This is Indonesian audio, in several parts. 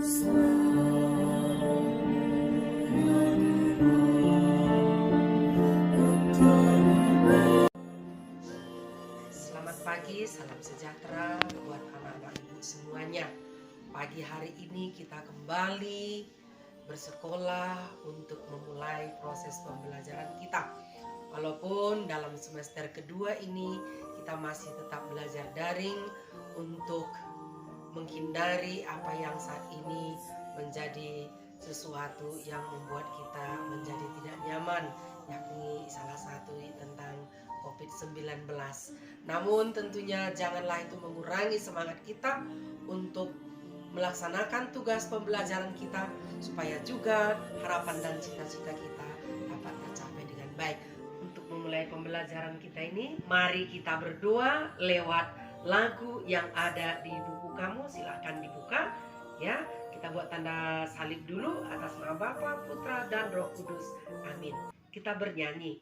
Selamat pagi, salam sejahtera buat anak-anak ibu semuanya. Pagi hari ini kita kembali bersekolah untuk memulai proses pembelajaran kita. Walaupun dalam semester kedua ini kita masih tetap belajar daring untuk menghindari apa yang saat ini menjadi sesuatu yang membuat kita menjadi tidak nyaman, yakni salah satu tentang COVID-19. Namun tentunya janganlah itu mengurangi semangat kita untuk melaksanakan tugas pembelajaran kita, supaya juga harapan dan cita-cita kita dapat tercapai dengan baik. Untuk memulai pembelajaran kita ini, mari kita berdoa lewat lagu yang ada di buku kamu. Silahkan dibuka ya. Kita buat tanda salib dulu atas nama Bapa, Putra, dan Roh Kudus. Amin. Kita bernyanyi.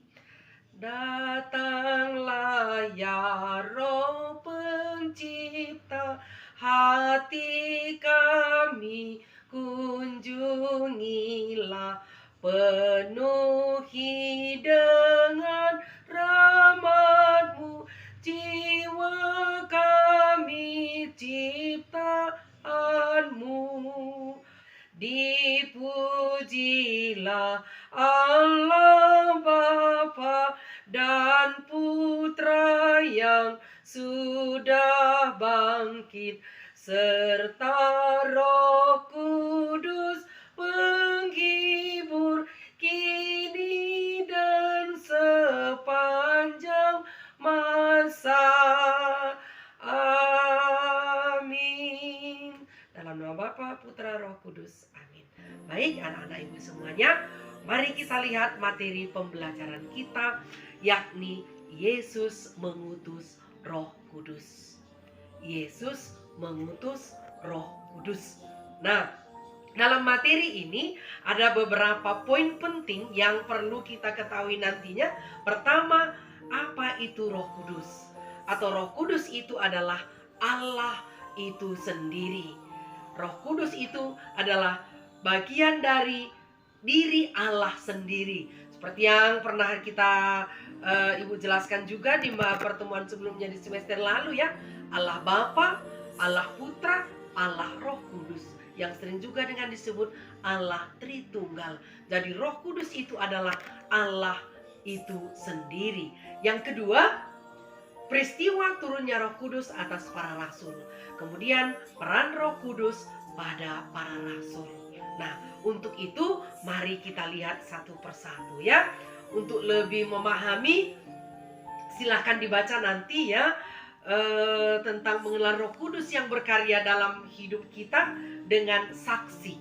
Datanglah ya Roh Pencipta, hati kami kunjungilah, penuhi dengan rahmat-Mu jiwa kami ciptaan-Mu. Dipujilah Allah Bapa dan Putra yang sudah bangkit, serta Roh Kudus penghibur kini dan sepanjang masa. Amin. Dalam nama Bapa, Putra, Roh Kudus. Amin. Baik anak-anak ibu semuanya, mari kita lihat materi pembelajaran kita, yakni Yesus mengutus Roh Kudus. Yesus mengutus Roh Kudus. Nah, dalam materi ini ada beberapa poin penting yang perlu kita ketahui nantinya. Pertama, apa itu Roh Kudus? Atau Roh Kudus itu adalah Allah itu sendiri. Roh Kudus itu adalah bagian dari diri Allah sendiri. Seperti yang pernah kita Ibu jelaskan juga di pertemuan sebelumnya di semester lalu ya. Allah Bapa, Allah Putra, Allah Roh Kudus, yang sering juga dengan disebut Allah Tritunggal. Jadi Roh Kudus itu adalah Allah itu sendiri. Yang kedua, peristiwa turunnya Roh Kudus atas para rasul. Kemudian peran Roh Kudus pada para rasul. Nah, untuk itu mari kita lihat satu persatu ya. Untuk lebih memahami, silahkan dibaca nanti ya tentang mengenal Roh Kudus yang berkarya dalam hidup kita dengan saksi.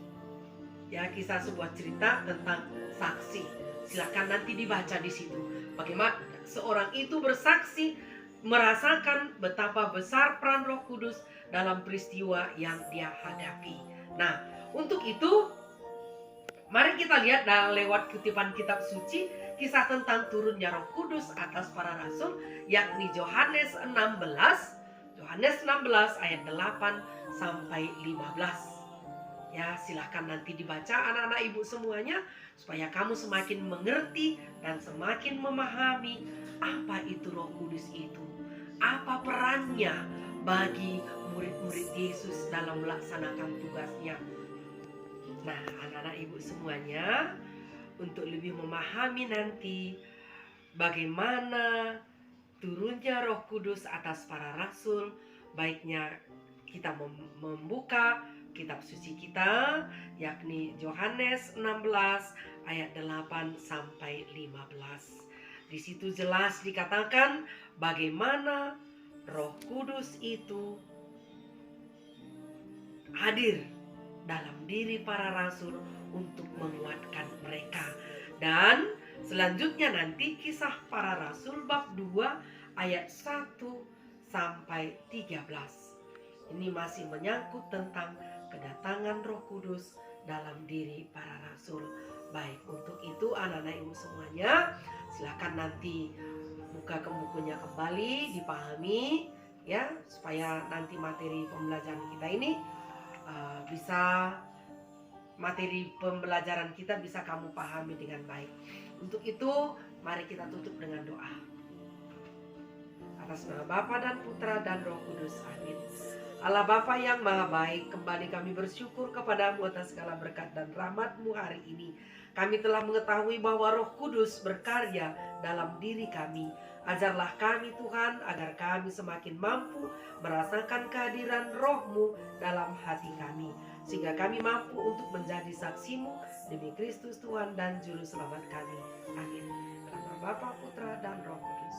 Ya, kisah sebuah cerita tentang saksi. Silahkan nanti dibaca di situ. Bagaimana seorang itu bersaksi, merasakan betapa besar peran Roh Kudus dalam peristiwa yang dia hadapi. Nah, untuk itu mari kita lihat lewat kutipan kitab suci kisah tentang turunnya Roh Kudus atas para rasul, yakni Yohanes 16 ayat 8 sampai 15. Ya, silahkan nanti dibaca anak-anak ibu semuanya, supaya kamu semakin mengerti dan semakin memahami apa itu Roh Kudus itu. Apa perannya bagi murid-murid Yesus dalam melaksanakan tugasnya. Nah, anak-anak ibu semuanya, untuk lebih memahami nanti bagaimana turunnya Roh Kudus atas para rasul, baiknya kita membuka kitab suci kita, yakni Yohanes 16 ayat 8 sampai 15. Di situ jelas dikatakan bagaimana Roh Kudus itu hadir dalam diri para rasul untuk menguatkan mereka. Dan selanjutnya nanti kisah para rasul bab 2 ayat 1 sampai 13. Ini masih menyangkut tentang kedatangan Roh Kudus dalam diri para rasul. Baik, untuk itu anak-anak ibu semuanya, silakan nanti buka ke bukunya kembali, dipahami ya, supaya nanti materi pembelajaran kita ini bisa materi pembelajaran kita bisa kamu pahami dengan baik. Untuk itu, mari kita tutup dengan doa. Atas nama Bapa dan Putra dan Roh Kudus. Amin. Allah Bapa yang maha baik, kembali kami bersyukur kepadamu atas segala berkat dan rahmat-Mu hari ini. Kami telah mengetahui bahwa Roh Kudus berkarya dalam diri kami. Ajarlah kami Tuhan, agar kami semakin mampu merasakan kehadiran Roh-Mu dalam hati kami, sehingga kami mampu untuk menjadi saksi-Mu demi Kristus Tuhan dan Juru Selamat kami. Amin. Dalam nama Bapa, Putra, dan Roh Kudus.